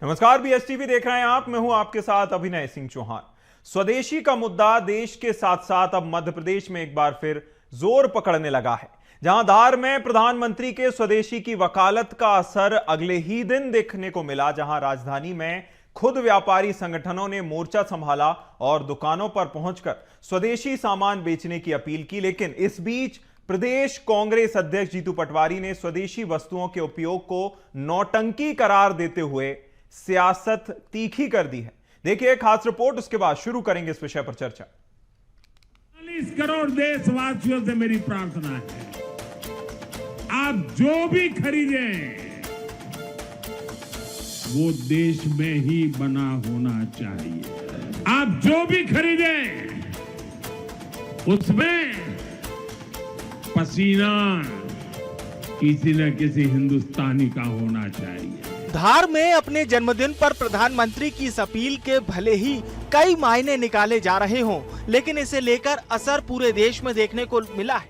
नमस्कार, बीएसटीवी देख रहे हैं आप। मैं हूं आपके साथ अभिनय सिंह चौहान। स्वदेशी का मुद्दा देश के साथ साथ अब मध्य प्रदेश में एक बार फिर जोर पकड़ने लगा है, जहां धार में प्रधानमंत्री के स्वदेशी की वकालत का असर अगले ही दिन देखने को मिला, जहां राजधानी में खुद व्यापारी संगठनों ने मोर्चा संभाला और दुकानों पर पहुंचकर स्वदेशी सामान बेचने की अपील की। लेकिन इस बीच प्रदेश कांग्रेस अध्यक्ष जीतू पटवारी ने स्वदेशी वस्तुओं के उपयोग को नौटंकी करार देते हुए सियासत तीखी कर दी है। देखिए खास रिपोर्ट, उसके बाद शुरू करेंगे इस विषय पर चर्चा। 40 करोड़ देशवासियों से मेरी प्रार्थना है, आप जो भी खरीदें वो देश में ही बना होना चाहिए। आप जो भी खरीदें उसमें पसीना किसी न किसी हिंदुस्तानी का होना चाहिए। धार में अपने जन्मदिन पर प्रधानमंत्री की इस अपील के भले ही कई मायने निकाले जा रहे हों, लेकिन इसे लेकर असर पूरे देश में देखने को मिला है।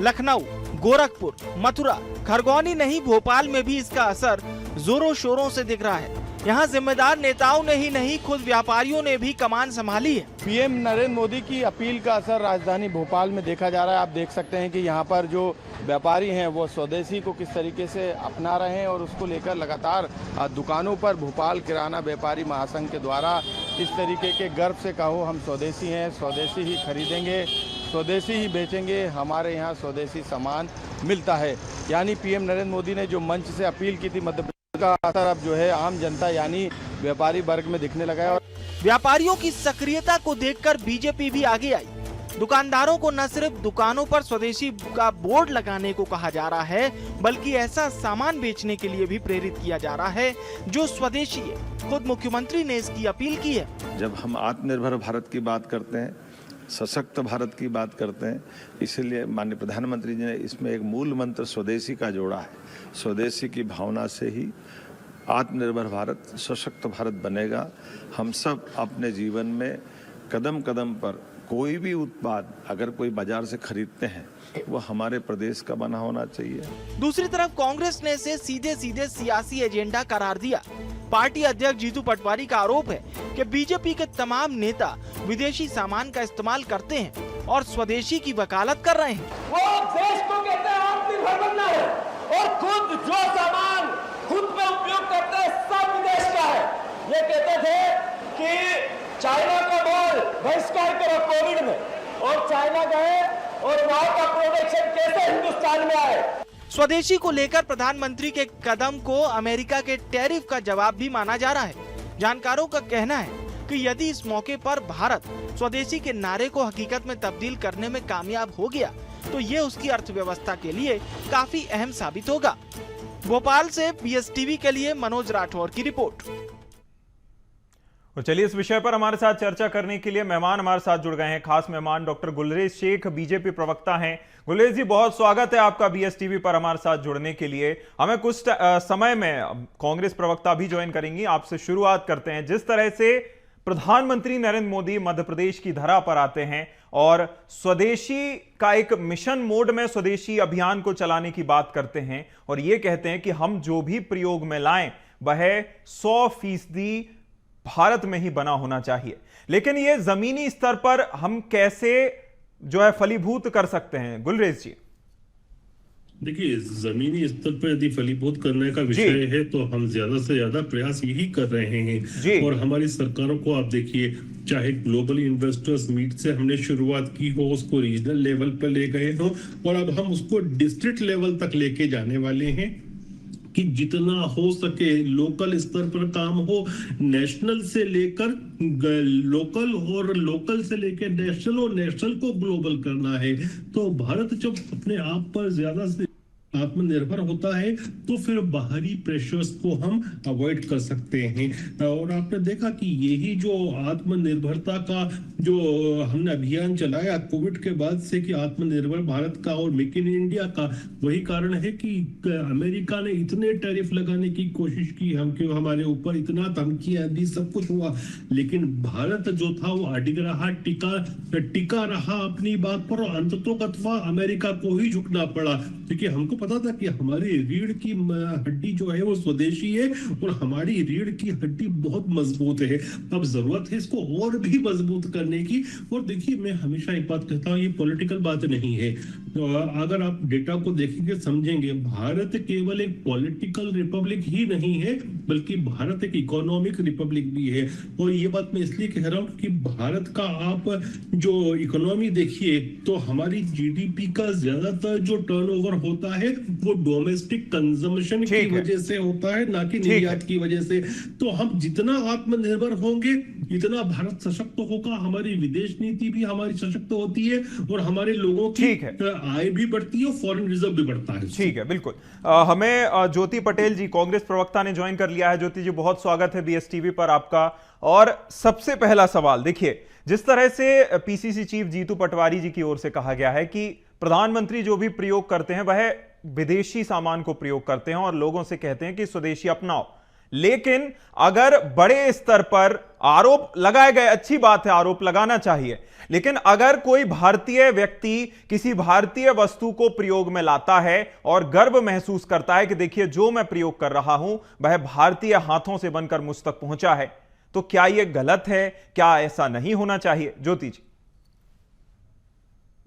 लखनऊ, गोरखपुर, मथुरा, खरगोनी नहीं, भोपाल में भी इसका असर जोरों शोरों से दिख रहा है। यहाँ जिम्मेदार नेताओं ने ही नहीं, खुद व्यापारियों ने भी कमान संभाली है। पीएम नरेंद्र मोदी की अपील का असर राजधानी भोपाल में देखा जा रहा है। आप देख सकते हैं कि यहाँ पर जो व्यापारी हैं वो स्वदेशी को किस तरीके से अपना रहे हैं और उसको लेकर लगातार दुकानों पर भोपाल किराना व्यापारी महासंघ के द्वारा इस तरीके के गर्व से कहो हम स्वदेशी हैं, स्वदेशी ही खरीदेंगे, स्वदेशी ही बेचेंगे, हमारे यहाँ स्वदेशी सामान मिलता है। यानी पीएम नरेंद्र मोदी ने जो मंच से अपील की थी, मध्य प्रदेश का असर अब जो है आम जनता यानी व्यापारी वर्ग में दिखने लगा है। और व्यापारियों की सक्रियता को देखकर बीजेपी भी आगे आई। दुकानदारों को न सिर्फ दुकानों पर स्वदेशी का बोर्ड लगाने को कहा जा रहा है, बल्कि ऐसा सामान बेचने के लिए भी प्रेरित किया जा रहा है जो स्वदेशी है। खुद मुख्यमंत्री ने इसकी अपील की है। जब हम आत्मनिर्भर भारत की बात करते हैं, सशक्त भारत की बात करते हैं, इसलिए माननीय प्रधानमंत्री जी ने इसमें एक मूल मंत्र स्वदेशी का जोड़ा है। स्वदेशी की भावना से ही आत्मनिर्भर भारत, सशक्त भारत बनेगा। हम सब अपने जीवन में कदम कदम पर कोई भी उत्पाद अगर कोई बाजार से खरीदते हैं वो हमारे प्रदेश का बना होना चाहिए। दूसरी तरफ कांग्रेस ने इसे सीधे सीधे सियासी एजेंडा करार दिया। पार्टी अध्यक्ष जीतू पटवारी का आरोप है कि बीजेपी के तमाम नेता विदेशी सामान का इस्तेमाल करते हैं और स्वदेशी की वकालत कर रहे हैं। वो देश को कहते हैं आत्मनिर्भर बनना है और खुद जो सामान खुद में उपयोग करते हैं सब विदेश का है। ये कहते थे कि चाइना का माल बहिष्कार करो कोविड में, और चाइना गए और वहां का प्रोडक्शन कैसे हिंदुस्तान में आए। स्वदेशी को लेकर प्रधानमंत्री के कदम को अमेरिका के टैरिफ का जवाब भी माना जा रहा है। जानकारों का कहना है कि यदि इस मौके पर भारत स्वदेशी के नारे को हकीकत में तब्दील करने में कामयाब हो गया तो ये उसकी अर्थव्यवस्था के लिए काफी अहम साबित होगा। भोपाल से बीएसटीवी के लिए मनोज राठौर की रिपोर्ट। और चलिए इस विषय पर हमारे साथ चर्चा करने के लिए मेहमान हमारे साथ जुड़ गए हैं। खास मेहमान डॉक्टर गुलरेज शेख, बीजेपी प्रवक्ता हैं। गुलरेज जी, बहुत स्वागत है आपका बीएसटीवी पर हमारे साथ जुड़ने के लिए। हमें कुछ समय में कांग्रेस प्रवक्ता भी ज्वाइन करेंगी। आपसे शुरुआत करते हैं। जिस तरह से प्रधानमंत्री नरेंद्र मोदी मध्य प्रदेश की धरा पर आते हैं और स्वदेशी का एक मिशन मोड में स्वदेशी अभियान को चलाने की बात करते हैं और ये कहते हैं कि हम जो भी प्रयोग में लाएं वह 100% भारत में ही बना होना चाहिए, लेकिन ये जमीनी स्तर पर हम कैसे जो है फलीभूत कर सकते हैं? गुलरेज जी, देखिए, जमीनी स्तर पर यदि फलीभूत करने का विषय है तो हम ज्यादा से ज्यादा प्रयास यही कर रहे हैं। और हमारी सरकारों को आप देखिए, चाहे ग्लोबल इन्वेस्टर्स मीट से हमने शुरुआत की हो, उसको रीजनल लेवल पर ले गए हो और अब हम उसको डिस्ट्रिक्ट लेवल तक लेके जाने वाले हैं कि जितना हो सके लोकल स्तर पर काम हो, नेशनल से लेकर लोकल और लोकल से लेकर नेशनल और नेशनल को ग्लोबल करना है। तो भारत जब अपने आप पर ज्यादा से आत्मनिर्भर होता है तो फिर बाहरी प्रेशर्स को हम अवॉइड कर सकते हैं। और आपने देखा कि यही जो आत्मनिर्भरता का जो हमने अभियान चलाया कोविड के बाद से कि आत्मनिर्भर भारत का और मेक इन इंडिया का, वही कारण है कि अमेरिका ने इतने टैरिफ लगाने की कोशिश की, हमके हमारे ऊपर इतना धमकियां दी, सब कुछ हुआ, लेकिन भारत जो था वो अडिग रहा, टिका रहा अपनी बात पर और अंततोगत्वा अमेरिका को ही झुकना पड़ा, क्योंकि हमको पता था कि हमारी रीढ़ की हड्डी जो है वो स्वदेशी है और हमारी रीढ़ की हड्डी बहुत मजबूत है। अब जरूरत है इसको और भी मजबूत करने की। और देखिए, मैं हमेशा एक बात कहता हूँ, ये पॉलिटिकल बात नहीं है। अगर आप डेटा को देखेंगे, समझेंगे, भारत केवल एक पॉलिटिकल रिपब्लिक ही नहीं है बल्कि भारत एक इकोनॉमिक रिपब्लिक भी है। और ये बात मैं इसलिए कह रहा हूँ कि भारत का आप जो इकोनॉमी देखिए तो हमारी जीडीपी का ज्यादातर जो टर्नओवर होता है वो डोमेस्टिक कंजम्पशन की वजह से होता है, ना कि निर्यात की वजह से। तो हम जितना आत्मनिर्भर होंगे इतना भारत सशक्त होगा, हमारी विदेश नीति भी हमारी सशक्त होती है और हमारे लोगों की आय भी बढ़ती है और फॉरेन रिजर्व भी बढ़ता है। ठीक है, बिल्कुल। हमें ज्योति पटेल जी, कांग्रेस प्रवक्ता, ने ज्वाइन कर लिया है। ज्योति जी, बहुत स्वागत है बीएसटीवी पर आपका। और सबसे पहला सवाल, देखिए, जिस तरह से पीसीसी चीफ जीतू पटवारी जी की ओर से कहा गया है कि प्रधानमंत्री जो भी प्रयोग करते हैं वह विदेशी सामान को प्रयोग करते हैं और लोगों से कहते हैं कि स्वदेशी अपनाओ। लेकिन अगर बड़े स्तर पर आरोप लगाए गए, अच्छी बात है, आरोप लगाना चाहिए, लेकिन अगर कोई भारतीय व्यक्ति किसी भारतीय वस्तु को प्रयोग में लाता है और गर्व महसूस करता है कि देखिए जो मैं प्रयोग कर रहा हूं वह भारतीय हाथों से बनकर मुझ तक पहुंचा है, तो क्या यह गलत है? क्या ऐसा नहीं होना चाहिए? ज्योति जी।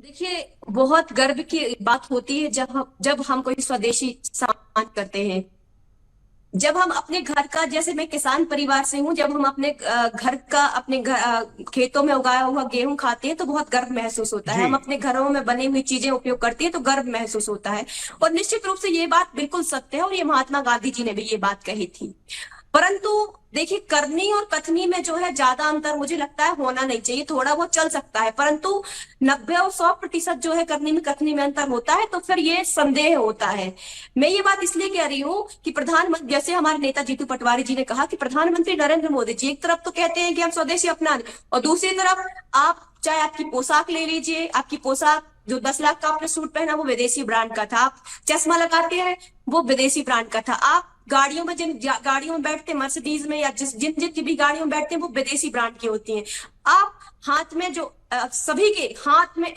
देखिए, बहुत गर्व की बात होती है जब हम कोई स्वदेशी सामान करते हैं। जब हम अपने घर का, जैसे मैं किसान परिवार से हूं, जब हम अपने घर का, अपने खेतों में उगाया हुआ गेहूं खाते हैं तो बहुत गर्व महसूस होता है। हम अपने घरों में बनी हुई चीजें उपयोग करते हैं तो गर्व महसूस होता है। और निश्चित रूप से ये बात बिल्कुल सत्य है और ये महात्मा गांधी जी ने भी ये बात कही थी। परंतु देखिए, करनी और कथनी में जो है ज्यादा अंतर मुझे लगता है होना नहीं चाहिए। थोड़ा बहुत चल सकता है, परंतु 90 और 100% जो है करनी में कथनी में अंतर होता है तो फिर ये संदेह होता है। मैं ये बात इसलिए कह रही हूँ कि प्रधानमंत्री, जैसे हमारे नेता जीतू पटवारी जी ने कहा कि प्रधानमंत्री नरेंद्र मोदी जी एक तरफ तो कहते हैं कि हम स्वदेशी अपना, और दूसरी तरफ आप चाहे आपकी पोशाक ले लीजिए, आपकी पोशाक जो 10 लाख का आपने सूट पहना वो विदेशी ब्रांड का था, आप चश्मा लगाते हैं वो विदेशी ब्रांड का था, आप गाड़ियों में जिन गाड़ियों में बैठते, मर्सिडीज में या जिन की भी गाड़ियों में बैठते हैं वो विदेशी ब्रांड की होती हैं। आप हाथ में जो सभी के हाथ में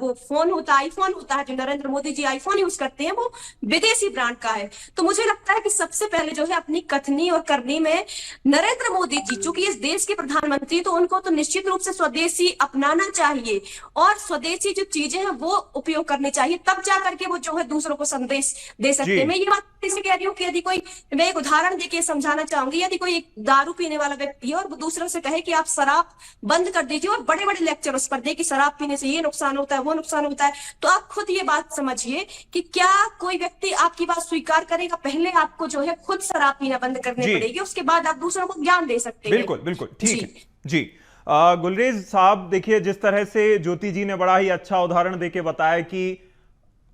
वो फोन होता है, आईफोन होता है, जो नरेंद्र मोदी जी आईफोन यूज करते हैं वो विदेशी ब्रांड का है। तो मुझे लगता है कि सबसे पहले जो है अपनी कथनी और करनी में नरेंद्र मोदी जी, चूंकि इस देश के प्रधानमंत्री, तो उनको तो निश्चित रूप से स्वदेशी अपनाना चाहिए और स्वदेशी जो चीजें हैं वो उपयोग करनी चाहिए, तब जा करके वो जो है दूसरों को संदेश दे सकते हैं। मैं ये बात इसलिए कह रही हूँ कि यदि कोई, मैं एक उदाहरण देके समझाना चाहूंगी, यदि कोई एक दारू पीने वाला व्यक्ति है और वो दूसरों से कहे कि आप शराब बंद कर दीजिए और बड़े बड़े लेक्चर उस पर दे कि शराब पीने से ये नुकसान होता है, वो नुकसान होता है, तो आप खुद ये बात समझिए कि क्या कोई व्यक्ति आपकी बात स्वीकार करेगा? पहले आपको जो है खुद शराब पीना बंद करनी पड़ेगी, उसके बाद आप दूसरों को ज्ञान दे सकते हैं। बिल्कुल बिल्कुल, ठीक है जी। गुलरेज साहब, देखिए, जिस तरह से ज्योति जी ने बड़ा ही अच्छा उदाहरण देके बताया कि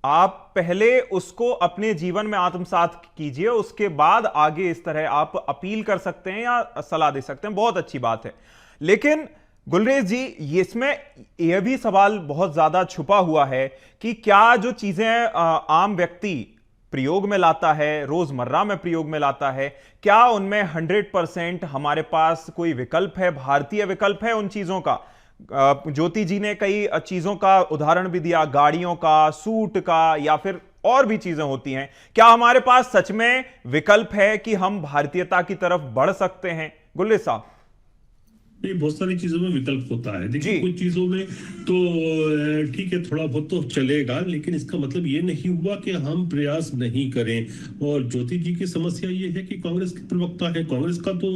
आप पहले उसको अपने जीवन में आत्मसात कीजिए, उसके बाद आगे इस तरह आप अपील कर सकते हैं या सलाह दे सकते हैं, बहुत अच्छी बात है। लेकिन गुलरेज जी, इसमें यह भी सवाल बहुत ज्यादा छुपा हुआ है कि क्या जो चीजें आम व्यक्ति प्रयोग में लाता है, रोजमर्रा में प्रयोग में लाता है, क्या उनमें 100% हमारे पास कोई विकल्प है, भारतीय विकल्प है उन चीजों का? ज्योति जी ने कई चीजों का उदाहरण भी दिया, गाड़ियों का, सूट का, या फिर और भी चीजें होती हैं। क्या हमारे पास सच में विकल्प है कि हम भारतीयता की तरफ बढ़ सकते हैं? गुलरेज साहब। बहुत सारी चीजों में विकल्प होता है। देखिए, कुछ चीजों में तो ठीक है, थोड़ा बहुत तो चलेगा, लेकिन इसका मतलब ये नहीं हुआ कि हम प्रयास नहीं करें। और ज्योति जी की समस्या ये है कि कांग्रेस के प्रवक्ता है, कांग्रेस का तो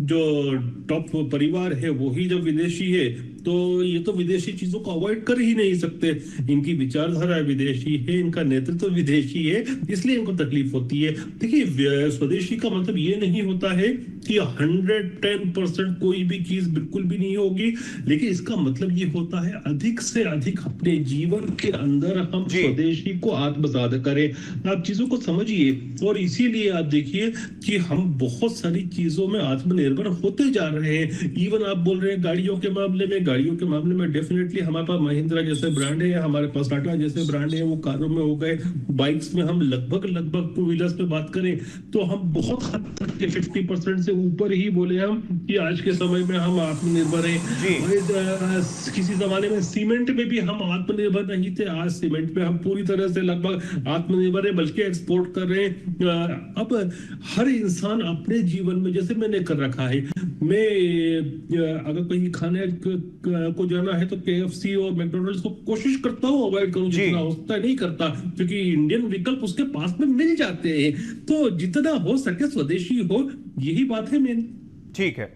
जो टॉप परिवार है वो ही जब विदेशी है तो ये तो विदेशी चीजों को अवॉइड कर ही नहीं सकते। इनकी विचारधारा विदेशी है, इनका नेतृत्व विदेशी है, इसलिए इनको तकलीफ होती है। देखिए, स्वदेशी का मतलब ये नहीं होता है कि 110% कोई भी चीज बिल्कुल भी नहीं होगी, लेकिन इसका मतलब ये होता है अधिक से अधिक अपने जीवन के अंदर हम स्वदेशी को आत्मसात करें। आप चीजों को समझिए और इसीलिए आप देखिए कि हम बहुत सारी चीजों में आत्मनिर्भर होते जा रहे हैं। इवन आप बोल रहे हैं गाड़ियों के मामले में, गाड़ियों के मामले में डेफिनेटली हमारे पास महिंद्रा जैसे ब्रांड है, हमारे पास टाटा जैसे ब्रांड है, वो कारों में हो गए। बाइक्स में हम लगभग टू व्हीलर्स पे बात करें तो हम बहुत हद तक 50% से ऊपर ही बोले हम कि आज के समय में हम आत्मनिर्भर हैं। किसी जमाने में सीमेंट में भी हम आत्मनिर्भर नहीं थे, आज सीमेंट पे हम पूरी तरह से लगभग आत्मनिर्भर है, बल्कि एक्सपोर्ट कर रहे हैं। अब हर इंसान अपने जीवन में, जैसे मैंने कर रखा है, मैं अगर कहीं खाने को जाना है तो KFC और मैकडॉनल्ड्स को कोशिश करता हूँ अवॉइड करूँ, जितना होता है नहीं करता, क्योंकि इंडियन विकल्प उसके पास में मिल जाते हैं। तो जितना हो सके स्वदेशी हो, यही बात है मेन। ठीक है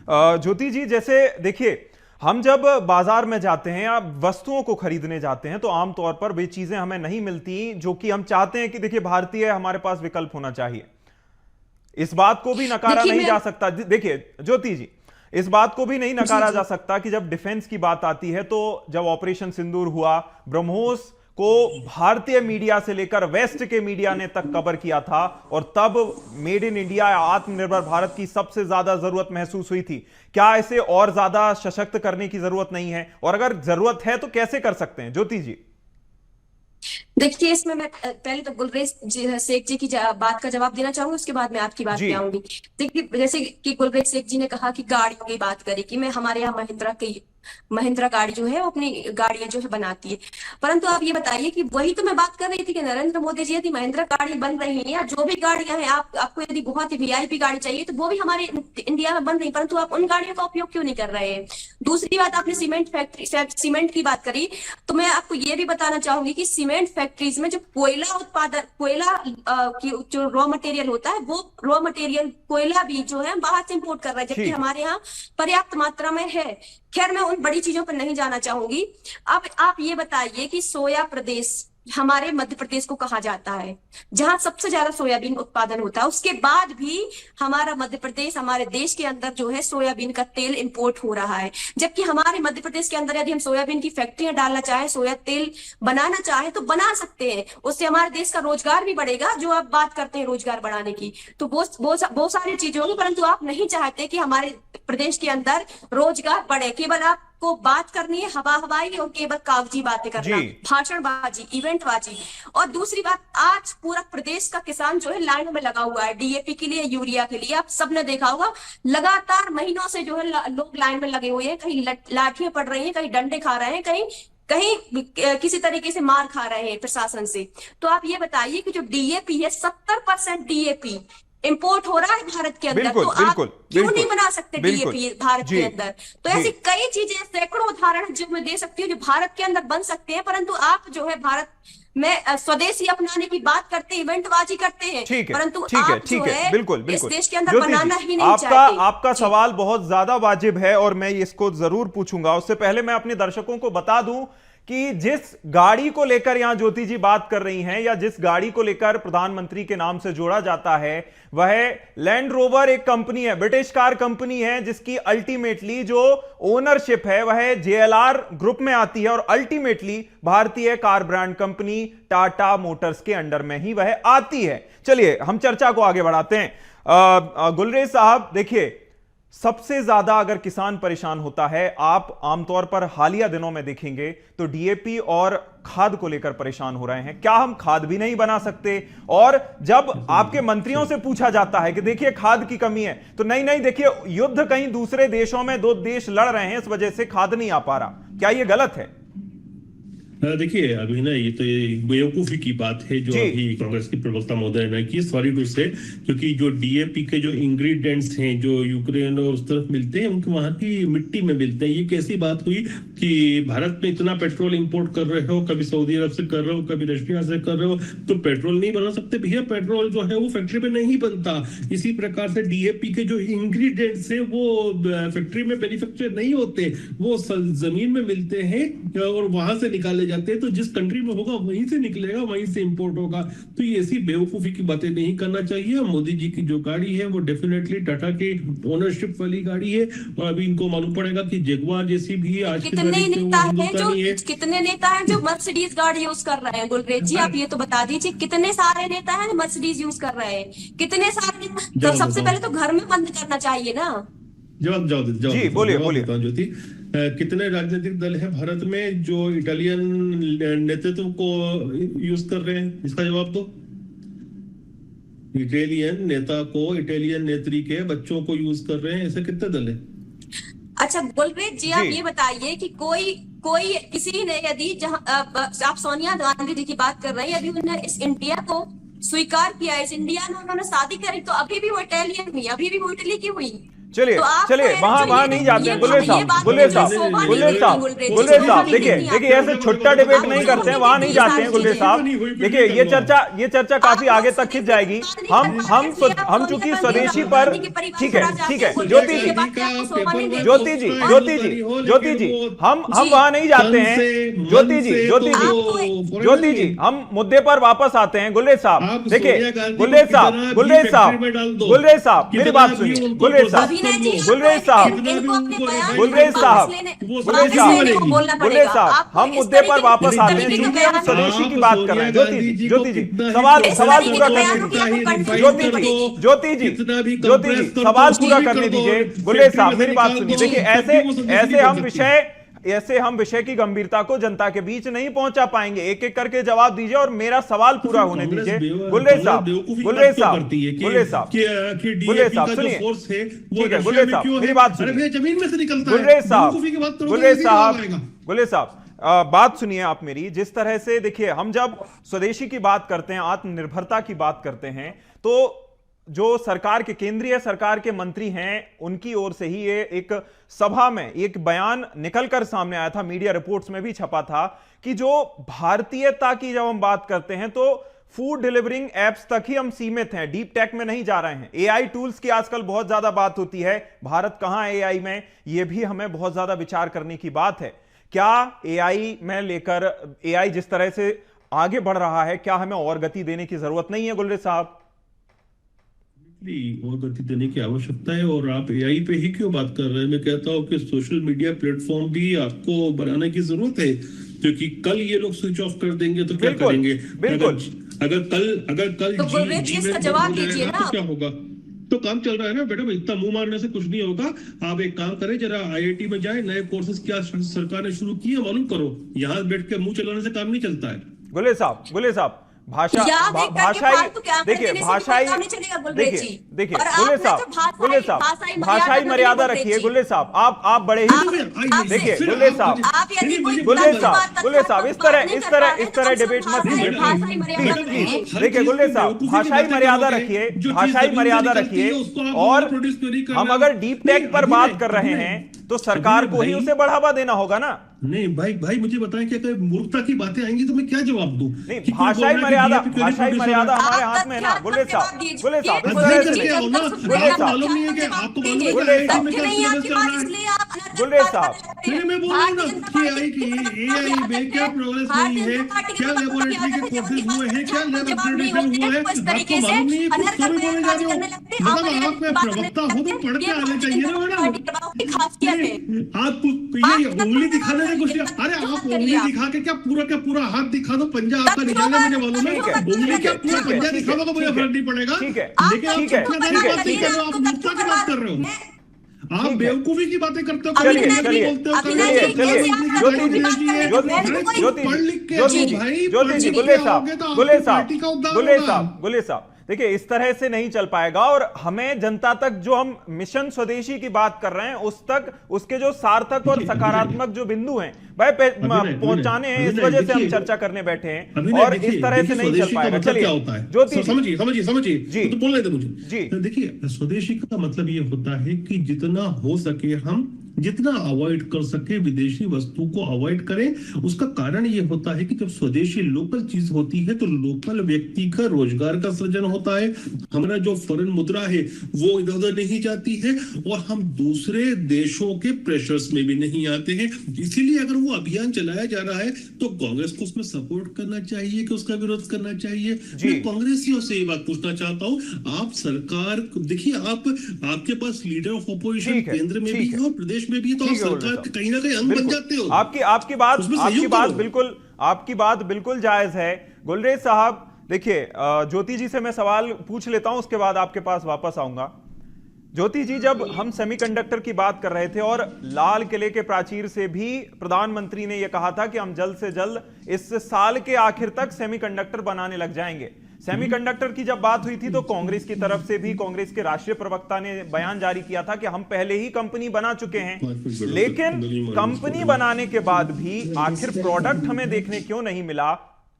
ज्योति जी, जैसे देखिए हम जब बाजार में जाते हैं या वस्तुओं को खरीदने जाते हैं तो आमतौर पर वे चीजें हमें नहीं मिलती जो कि हम चाहते हैं कि देखिए भारतीय हमारे पास विकल्प होना चाहिए। इस बात को भी नकारा नहीं जा सकता। देखिए ज्योति जी, इस बात को भी नहीं नकारा जा सकता कि जब डिफेंस की बात आती है तो जब ऑपरेशन सिंदूर हुआ, ब्रह्मोस को भारतीय मीडिया से लेकर वेस्ट के मीडिया ने तक कवर किया था और तब मेड इन इंडिया आत्मनिर्भर भारत की सबसे ज्यादा जरूरत महसूस हुई थी। क्या इसे और ज्यादा सशक्त करने की जरूरत नहीं है, और अगर जरूरत है तो कैसे कर सकते हैं ज्योति जी? देखिए, इसमें मैं पहले तो गुलरेज शेख जी की बात का जवाब देना चाहूंगी, उसके बाद मैं आपकी बात पे आऊंगी। देखिए, जैसे कि गुलरेज शेख जी ने कहा कि गाड़ियों की बात करें कि मैं हमारे यहाँ महिंद्रा गाड़ी जो है वो अपनी गाड़ियां जो है बनाती है, परंतु आप ये बताइए कि वही तो मैं बात कर रही थी कि नरेंद्र मोदी जी यदि महिंद्रा गाड़ी बन रही है या जो भी गाड़ियां हैं, आपको यदि बहुत ही VIP गाड़ी चाहिए तो वो भी हमारे इंडिया में बन रही, परंतु आप उन गाड़ियों का उपयोग क्यों नहीं कर रहे हैं? दूसरी बात, आपने सीमेंट की बात करी, तो मैं आपको ये भी बताना चाहूंगी कि सीमेंट फैक्ट्रीज में जो कोयला की जो रॉ मटेरियल होता है, वो रॉ मटेरियल कोयला भी जो है बाहर से इंपोर्ट कर रहा है, जबकि हमारे यहाँ पर्याप्त मात्रा में है। खैर, मैं उन बड़ी चीजों पर नहीं जाना चाहूंगी। अब आप ये बताइए कि सोया प्रदेश हमारे मध्य प्रदेश को कहा जाता है, जहां सबसे ज्यादा सोयाबीन उत्पादन होता है, उसके बाद भी हमारा मध्य प्रदेश, हमारे देश के अंदर जो है सोयाबीन का तेल इंपोर्ट हो रहा है, जबकि हमारे मध्य प्रदेश के अंदर यदि हम सोयाबीन की फैक्ट्रियां डालना चाहें, सोया तेल बनाना चाहें तो बना सकते हैं। उससे हमारे देश का रोजगार भी बढ़ेगा, जो आप बात करते हैं रोजगार बढ़ाने की, तो बहुत सारी चीजें होंगी, परंतु आप नहीं चाहते कि हमारे प्रदेश के अंदर रोजगार बढ़े। केवल आपको बात करनी है हवाई और केवल कागजी बातें करना, भाषणबाजी, इवेंटबाजी। और दूसरी बात, आज पूरा प्रदेश का किसान जो है लाइन में लगा हुआ है DAP के लिए, यूरिया के लिए। आप सबने देखा होगा, लगातार महीनों से जो है लोग लाइन में लगे हुए हैं, कहीं लाठियां पड़ रही हैं, कहीं डंडे खा रहे हैं, कहीं किसी तरीके से मार खा रहे हैं प्रशासन से। तो आप ये बताइए कि जो DAP है, 70% DAP इंपोर्ट हो रहा है भारत के अंदर, तो आप क्यों नहीं बना सकते DAP भारत के अंदर? तो ऐसी कई चीजें, सैकड़ों उदाहरण जो मैं दे सकती हूँ जो भारत के अंदर बन सकते हैं, परंतु आप जो है भारत में स्वदेशी अपनाने की बात करते हैं, इवेंटबाजी करते हैं, परंतु आप जो है बिल्कुल इस देश के अंदर बनाना ही नहीं चाहते। आपका सवाल बहुत ज्यादा वाजिब है और मैं इसको जरूर पूछूंगा। उससे पहले मैं अपने दर्शकों को बता दूं कि जिस गाड़ी को लेकर यहां ज्योति जी बात कर रही हैं या जिस गाड़ी को लेकर प्रधानमंत्री के नाम से जोड़ा जाता है, वह लैंड रोवर एक कंपनी है, ब्रिटिश कार कंपनी है, जिसकी अल्टीमेटली जो ओनरशिप है वह JLR ग्रुप में आती है और अल्टीमेटली भारतीय car brand company Tata Motors के अंडर में ही वह आती है। चलिए हम चर्चा को आगे बढ़ाते हैं। गुलरेज साहब, देखिए, सबसे ज्यादा अगर किसान परेशान होता है, आप आमतौर पर हालिया दिनों में देखेंगे तो DAP और खाद को लेकर परेशान हो रहे हैं। क्या हम खाद भी नहीं बना सकते? और जब आपके मंत्रियों से पूछा जाता है कि देखिए खाद की कमी है, तो नहीं देखिए युद्ध कहीं दूसरे देशों में 2 देश लड़ रहे हैं, इस वजह से खाद नहीं आ पा रहा। क्या यह गलत है? देखिए, अभी ना ये तो बेवकूफी की बात है जो अभी कांग्रेस की प्रवक्ता महोदय ने की, सॉरी टू से, क्योंकि जो DAP के जो इंग्रेडिएंट्स हैं जो यूक्रेन और उस तरफ मिलते हैं, उनके वहां की मिट्टी में मिलते हैं। ये कैसी बात हुई कि भारत में इतना पेट्रोल इंपोर्ट कर रहे हो, कभी सऊदी अरब से कर रहे हो, कभी रशिया से कर रहे हो, तो पेट्रोल नहीं बना सकते? भैया, पेट्रोल जो है वो फैक्ट्री में नहीं बनता। इसी प्रकार से DAP के जो इंग्रेडिएंट्स है वो फैक्ट्री में मैन्युफैक्चर नहीं होते, वो जमीन में मिलते हैं और वहां से निकाले जाते हैं। तो जिस कंट्री में होगा वहीं से निकलेगा, वहीं से इंपोर्ट होगा। तो ये ऐसी बेवकूफी की बातें नहीं करना चाहिए। मोदी जी की जो गाड़ी है वो डेफिनेटली टाटा की ओनरशिप वाली गाड़ी है और अभी इनको मालूम पड़ेगा कि जगुआर जैसी भी आज की कितने नेता हैं जो मर्सिडीज गाड़ी यूज कर रहे हैं? गुलरेज जी, आप ये तो बता दीजिए, कितने सारे नेता हैं मर्सिडीज यूज कर रहे हैं? कितने सारे? तो सबसे पहले तो घर में बंद करना चाहिए ना। जवाब जी बोलिए बोलिए। ज्योति, कितने राजनीतिक दल हैं भारत में जो इटालियन नेतृत्व को यूज कर रहे हैं? इसका जवाब दो। इटालियन नेता को, इटालियन नेत्री के बच्चों को यूज कर रहे हैं, ऐसे कितने दल हैं? अच्छा गुलरेज जी, आप ये बताइए कि कोई किसी ने यदि जहां आप सोनिया गांधी जी की बात कर रहे हैं, यदि उन्होंने इस इंडिया को स्वीकार किया, इस इंडिया में उन्होंने शादी करी, तो अभी भी वो इटालियन हुई, अभी भी वो इटली की हुई। चलिए तो चलिए वहां नहीं जाते हैं। गुलेज साहब देखिए ऐसे छोटा डिबेट नहीं करते हैं, वहां नहीं जाते हैं गुलेज साहब। देखिए ये चर्चा काफी आगे तक खिंच जाएगी। हम चूंकि स्वदेशी पर, ठीक है ज्योति जी हम वहां नहीं जाते हैं। ज्योति जी हम मुद्दे पर वापस आते हैं। गुलेज साहब देखिए, गुलेज साहब मेरी बात सुनिए। गुलेज साहब हम मुद्दे पर वापस आते हैं, क्योंकि हम स्वदेशी की बात कर रहे हैं। ज्योति जी सवाल पूरा करने दीजिए। ज्योति जी सवाल पूरा करने दीजिए। गुलेज साहब मेरी बात सुनिए। देखिए ऐसे हम विषय की गंभीरता को जनता के बीच नहीं पहुंचा पाएंगे। एक एक करके जवाब दीजिए और मेरा सवाल पूरा होने दीजिए। गुलेज साहब सुनिए, ठीक है गुलेज साहब मेरी बात सुनिए। जमीन में से निकलता है गुलेज साहब बात सुनिए आप मेरी। जिस तरह से देखिए, हम जब स्वदेशी की बात करते हैं, आत्मनिर्भरता की बात करते हैं, तो जो सरकार के, केंद्रीय सरकार के मंत्री हैं, उनकी ओर से ही ये एक सभा में एक बयान निकलकर सामने आया था, मीडिया रिपोर्ट्स में भी छपा था, कि जो भारतीयता की जब हम बात करते हैं तो फूड डिलीवरिंग एप्स तक ही हम सीमित हैं, डीप टेक में नहीं जा रहे हैं। एआई टूल्स की आजकल बहुत ज्यादा बात होती है, भारत कहां है एआई में, यह भी हमें बहुत ज्यादा विचार करने की बात है। क्या एआई में लेकर, एआई जिस तरह से आगे बढ़ रहा है, क्या हमें और गति देने की जरूरत नहीं है गुलरेज साहब? और गति देने की आवश्यकता है। और आप एआई पे ही क्यों बात कर रहे हैं? मैं कहता हूं कि सोशल मीडिया प्लेटफॉर्म भी आपको बनाने की जरूरत है, क्योंकि कल ये लोग स्विच ऑफ कर देंगे तो क्या करेंगे? अगर कल तो जवाब दीजिए ना, तो क्या होगा? तो काम चल रहा है ना बेटा, इतना मुंह मारने से कुछ नहीं होगा। आप एक काम करें, जरा आईआईटी में जाए, नए कोर्सेज क्या सरकार ने शुरू किए मालूम करो। यहाँ बैठ के मुंह चलाने से काम नहीं चलता है। गुलेज साहब भाषाई मर्यादा रखिए। गुलेज साहब आप बड़े ही देखिए, गुलेज साहब इस तरह डिबेट मत कीजिए। देखिए गुलेज साहब भाषाई मर्यादा रखिए। और हम अगर डीप टेक पर बात कर रहे हैं तो सरकार को ही उसे बढ़ावा देना होगा ना। नहीं भाई मुझे बताएं कि अगर मूर्खता की बातें आएंगी तो मैं क्या जवाब दूं? नहीं, भाषाई मर्यादा हमारे हाथ में ना। गुलेज साहब इस तरह से आपको मालूम नहीं है कि आपको मालूम है गुलेज साहब मैं बोल रहा हूं ना कि एआई में क्या प्रोग्रेस नहीं है, क्या लेबोरेटरी के कोर्सेज हुए हैं, क्या लैब अपग्रेडेशन हुआ है, आपको मालूम नहीं है? कुछ तो भी बोले जा रहे हो। मतलब आप में प्रवक्ता हो तो पढ़ के आने चाहिए ना मैडम। आप ये उंगली दिखाने से कुछ, अरे आप उंगली दिखा के क्या पूरा हाथ दिखा दो, पंजा आपका निकालना मुझे मालूम है। उंगली क्या पूरा पंजा दिखा दो तो मुझे फर्क नहीं पड़ेगा। लेकिन आप मूर्खता की बात कर रहे हो, आप बेवकूफी की बातें करते हो। गुलेज साहब देखिए, इस तरह से नहीं चल पाएगा। और हमें जनता तक जो हम मिशन स्वदेशी की बात कर रहे हैं, उस तक उसके जो सार्थक और सकारात्मक जो बिंदु हैं भाई पहुंचाने हैं। इस वजह से हम चर्चा करने बैठे हैं, और इस तरह से नहीं चल पाएगा। चलिए ज्योति समझिए जी, तो बोलने दो मुझे जी। देखिए, स्वदेशी का मतलब ये होता है कि जितना हो सके हम जितना अवॉइड कर सके विदेशी वस्तु को अवॉइड करें। उसका कारण ये होता है कि जब स्वदेशी लोकल चीज होती है तो लोकल व्यक्ति का रोजगार का सृजन होता है, हमारा जो फॉरेन मुद्रा है वो इधर उधर नहीं जाती है, और हम दूसरे देशों के प्रेशर्स में भी नहीं आते हैं। इसीलिए अगर वो अभियान चलाया जा रहा है तो कांग्रेस को उसमें सपोर्ट करना चाहिए कि उसका विरोध करना चाहिए। मैं कांग्रेसियों से ये बात पूछना चाहता हूँ, आप सरकार देखिए, आपके पास लीडर ऑफ अपोजिशन केंद्र में भी है और प्रदेश में भी, तो आप सरकार के कहीं ना कहीं अंग बन जाते हो। आपकी बात बिल्कुल जायज है गुलरेज साहब। देखिए ज्योति जी से मैं सवाल पूछ लेता हूं, उसके बाद आपके पास वापस आऊंगा। ज्योति जी, जब हम सेमीकंडक्टर की बात कर रहे थे और लाल किले के प्राचीर से भी प्रधानमंत्री ने यह कहा था कि हम जल्द से जल्द इस साल के आखिर तक सेमीकंडक्टर बनाने लग जाएंगे। सेमीकंडक्टर की जब बात हुई थी तो कांग्रेस की तरफ से भी, कांग्रेस के राष्ट्रीय प्रवक्ता ने बयान जारी किया था कि हम पहले ही कंपनी बना चुके हैं, लेकिन कंपनी बनाने के बाद भी आखिर प्रोडक्ट हमें देखने क्यों नहीं मिला?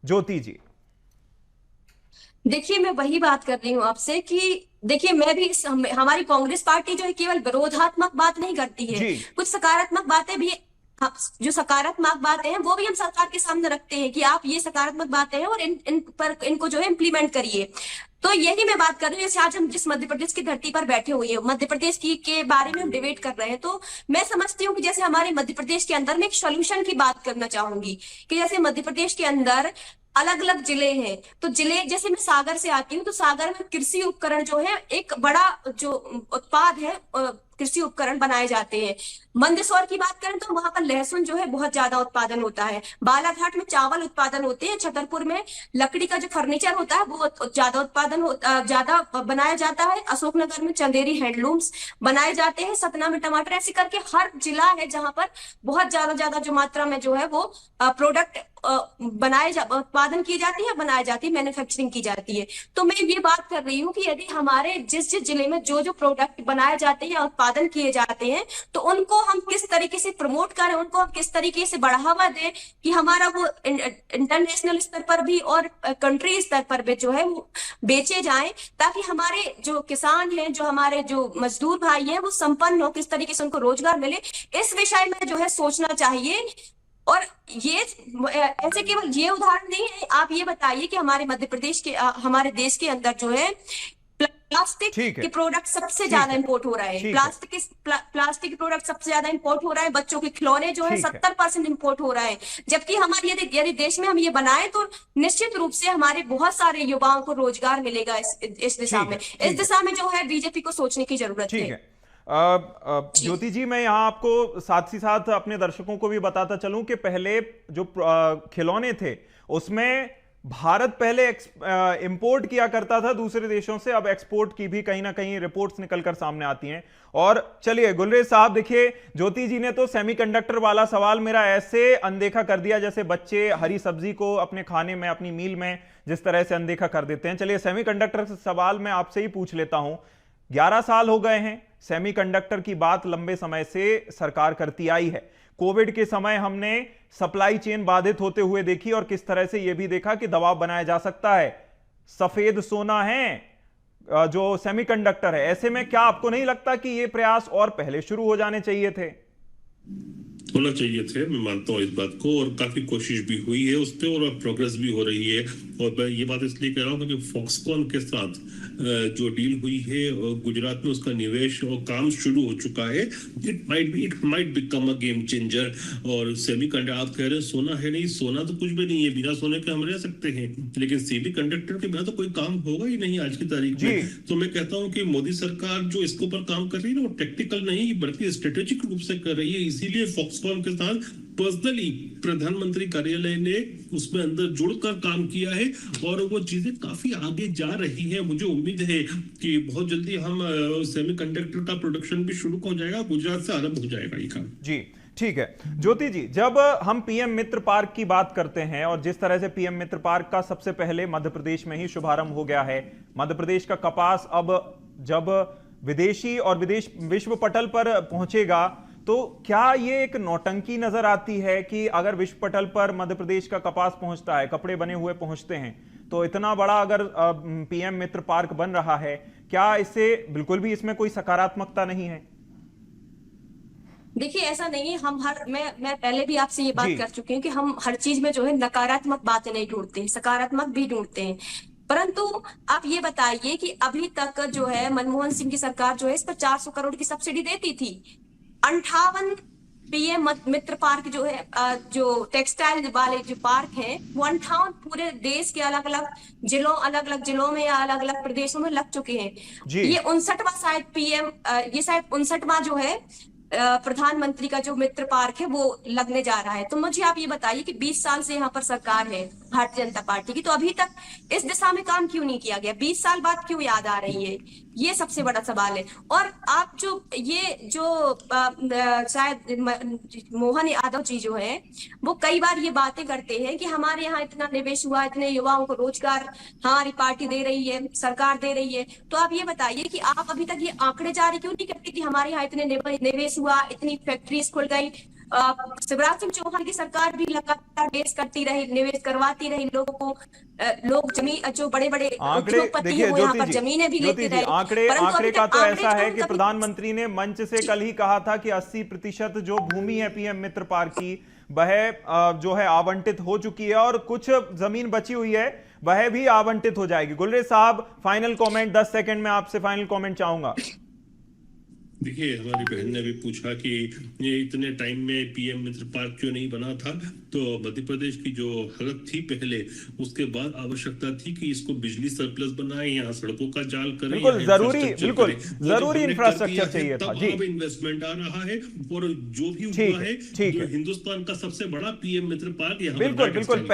ज्योति जी, देखिए मैं वही बात कर रही हूँ आपसे कि देखिए मैं भी हमारी कांग्रेस पार्टी जो है केवल विरोधात्मक बात नहीं करती है, कुछ सकारात्मक बातें भी, जो सकारात्मक बातें हैं वो भी हम सरकार के सामने रखते हैं कि आप ये सकारात्मक बातें हैं और इनको जो है इम्प्लीमेंट करिए। तो यही मैं बात कर रही हूँ। जैसे आज हम जिस मध्य प्रदेश की धरती पर बैठे हुए हैं, मध्य प्रदेश की के बारे में हम डिबेट कर रहे हैं, तो मैं समझती हूँ कि जैसे हमारे मध्य प्रदेश के अंदर, मैं एक सोल्यूशन की बात करना चाहूंगी कि जैसे मध्य प्रदेश के अंदर अलग अलग जिले हैं, तो जिले, जैसे मैं सागर से आती हूँ, तो सागर में कृषि उपकरण जो है एक बड़ा जो उत्पाद है, कृषि उपकरण बनाए जाते हैं। मंदसौर की बात करें तो वहां पर लहसुन जो है बहुत ज्यादा उत्पादन होता है। बालाघाट में चावल उत्पादन होते हैं। छतरपुर में लकड़ी का जो फर्नीचर होता है वो ज्यादा बनाया जाता है। अशोकनगर में चंदेरी हैंडलूम्स बनाए जाते हैं। सतना में टमाटर, ऐसे करके हर जिला है जहां पर बहुत ज्यादा जो मात्रा में जो है वो प्रोडक्ट उत्पादन की जाती है, बनाई जाती है, मैन्युफैक्चरिंग की जाती है। तो मैं ये बात कर रही हूँ कि यदि हमारे जिस जिले में जो प्रोडक्ट बनाए जाते हैं या उत्पादन किए जाते हैं, तो उनको हम किस तरीके से प्रमोट करें, उनको हम किस तरीके से बढ़ावा दें कि हमारा वो इंटरनेशनल स्तर पर भी और कंट्री स्तर पर भी जो है वो बेचे जाएं, ताकि हमारे जो किसान हैं, जो हमारे जो मजदूर भाई हैं, वो संपन्न हो, किस तरीके से उनको रोजगार मिले, इस विषय में जो है सोचना चाहिए। और ये ऐसे केवल ये उदाहरण नहीं है। आप ये बताइए कि हमारे मध्य प्रदेश के, हमारे देश के अंदर जो है प्लास्टिक के प्रोडक्ट सबसे ज्यादा इंपोर्ट हो रहा है। प्लास्टिक के प्रोडक्ट सबसे ज्यादा इंपोर्ट हो रहा है। बच्चों के खिलौने जो है 70% इंपोर्ट हो रहा है। जबकि हमारे यदि देश में हम ये बनाए तो निश्चित रूप से हमारे बहुत सारे युवाओं को रोजगार मिलेगा इस दिशा में। इस दिशा में जो है बीजेपी को सोचने की जरूरत है। ज्योति जी, मैं यहाँ आपको साथ ही साथ अपने दर्शकों को भी बताता चलूं कि पहले जो खिलौने थे उसमें भारत पहले इंपोर्ट किया करता था दूसरे देशों से, अब एक्सपोर्ट की भी कहीं ना कहीं रिपोर्ट्स निकलकर सामने आती हैं। और चलिए गुलरेज साहब, देखिए ज्योति जी ने तो सेमीकंडक्टर वाला सवाल मेरा ऐसे अनदेखा कर दिया जैसे बच्चे हरी सब्जी को अपने खाने में, अपनी मील में जिस तरह से अनदेखा कर देते हैं। चलिए सेमीकंडक्टर से सवाल मैं आपसे ही पूछ लेता हूं। 11 साल हो गए हैं, सेमीकंडक्टर की बात लंबे समय से सरकार करती आई है। कोविड के समय हमने सप्लाई चेन बाधित होते हुए देखी और किस तरह से यह भी देखा कि दबाव बनाया जा सकता है। सफेद सोना है जो सेमीकंडक्टर है। ऐसे में क्या आपको नहीं लगता कि ये प्रयास और पहले शुरू हो जाने चाहिए थे? होना चाहिए थे, मैं मानता हूँ इस बात को, और काफी कोशिश भी हुई है उस पर और प्रोग्रेस भी हो रही है। और मैं ये बात इसलिए कह रहा हूँ क्योंकि फॉक्सकॉन के साथ जो डील हुई है गुजरात में, उसका निवेश और काम शुरू हो चुका है। It might become a game changer. और सेमीकंडक्टर, आप कह रहे हैं सोना है, नहीं, सोना तो कुछ भी नहीं है, बिना सोने के हम रह सकते हैं, लेकिन सेमीकंडक्टर के बिना तो कोई काम होगा ही नहीं आज की तारीख में। तो मैं कहता हूँ कि मोदी सरकार जो इसके ऊपर काम कर रही है ना, वो टेक्निकल नहीं बल्कि स्ट्रेटेजिक रूप से कर रही है। इसीलिए फॉक्सकॉन के साथ पर्सनली प्रधानमंत्री कार्यालय ने उसमें अंदर जुड़कर काम किया है और वो चीजें काफी आगे जा रही है। मुझे उम्मीद है कि बहुत जल्दी हम सेमीकंडक्टर का प्रोडक्शन भी शुरू हो जाएगा, गुजरात से आरंभ हो जाएगा ये काम। जी ठीक है। ज्योति जी, जब हम पीएम मित्र पार्क की बात करते हैं और जिस तरह से पीएम मित्र पार्क का सबसे पहले मध्य प्रदेश में ही शुभारंभ हो गया है, मध्य प्रदेश का कपास अब जब विदेशी और विश्व पटल पर पहुंचेगा, तो क्या ये एक नौटंकी नजर आती है कि अगर विश्व पटल पर मध्य प्रदेश का कपास पहुंचता है, कपड़े बने हुए पहुंचते हैं, तो इतना बड़ा अगर पीएम मित्र पार्क बन रहा है, क्या इससे बिल्कुल भी इसमें कोई सकारात्मकता नहीं है? देखिए ऐसा नहीं है। मैं पहले भी आपसे ये बात कर चुकी हूँ कि हम हर चीज में जो है नकारात्मक बातें नहीं ढूंढते, सकारात्मक भी ढूंढते हैं। परंतु आप ये बताइए कि अभी तक जो है मनमोहन सिंह की सरकार जो है इस पर 400 करोड़ की सब्सिडी देती थी। 58 पीएम मित्र पार्क जो है, जो टेक्सटाइल वाले जो पार्क है, वो 58 पूरे देश के अलग अलग जिलों में या अलग अलग प्रदेशों में लग चुके हैं। ये 59वां शायद ये शायद 59वां जो है प्रधानमंत्री का जो मित्र पार्क है वो लगने जा रहा है। तो मुझे आप ये बताइए कि 20 साल से यहाँ पर सरकार है भारतीय जनता पार्टी की, तो अभी तक इस दिशा में काम क्यों नहीं किया गया? 20 साल बाद क्यों याद आ रही है? ये सबसे बड़ा सवाल है। और आप जो शायद मोहन यादव जी जो है वो कई बार ये बातें करते हैं कि हमारे यहाँ इतना निवेश हुआ, इतने युवाओं को रोजगार हमारी पार्टी दे रही है, सरकार दे रही है। तो आप ये बताइए कि आप अभी तक ये आंकड़े जारी क्यों नहीं करते कि हमारे यहाँ इतने निवेश हुआ, इतनी फैक्ट्रीज खुल गई। शिवराज सिंह चौहान की सरकार भी लगातार निवेश करती रही, निवेश करवाती रही लोगों को। लोग जमीन, जो बड़े बड़े उद्योगपति हैं वो यहाँ पर जमीनें भी लेते रहे। आंकड़े का तो ऐसा है कि प्रधानमंत्री ने मंच से कल ही कहा था कि 80% जो भूमि है पीएम मित्र पार्क की वह जो है आवंटित हो चुकी है और कुछ जमीन बची हुई है वह भी आवंटित हो जाएगी। गुलरेज साहब, फाइनल कमेंट 10 सेकंड में आपसे फाइनल कमेंट चाहूंगा। देखिए, हमारी बहन ने भी पूछा कि ये इतने टाइम में पीएम मित्र पार्क क्यों नहीं बना था। तो मध्य प्रदेश की जो हालत थी पहले, उसके बाद आवश्यकता थी कि इसको बिजली सरप्लस बनाए, यहाँ सड़कों का जाल करें, बिल्कुल जरूरी इंफ्रास्ट्रक्चर चाहिए था जी। अब इन्वेस्टमेंट आ रहा है और जो भी हुआ है, जो हिंदुस्तान का सबसे बड़ा पीएम मित्र पार्क यहाँ बिल्कुल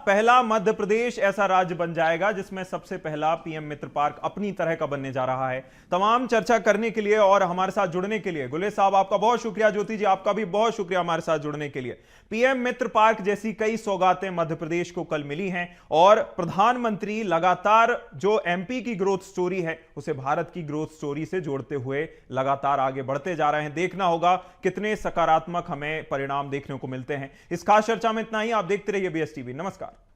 पहला मध्य प्रदेश ऐसा राज्य बन जाएगा जिसमें सबसे पहला पीएम मित्र पार्क अपनी तरह का बनने जा रहा है। तमाम चर्चा करने के लिए और हमारे साथ जुड़ने के लिए गुलेज साहब आपका बहुत शुक्रिया। ज्योति जी आपका भी बहुत शुक्रिया हमारे साथ जुड़ने के लिए। पीएम मित्र पार्क जैसी कई सौगातें मध्य प्रदेश को कल मिली हैं और प्रधानमंत्री लगातार जो एमपी की ग्रोथ स्टोरी है उसे भारत की ग्रोथ स्टोरी से जोड़ते हुए लगातार आगे बढ़ते जा रहे हैं। देखना होगा कितने सकारात्मक हमें परिणाम देखने को मिलते हैं। इस खास चर्चा में इतना ही। आप देखते रहिए BSTV। नमस्कार।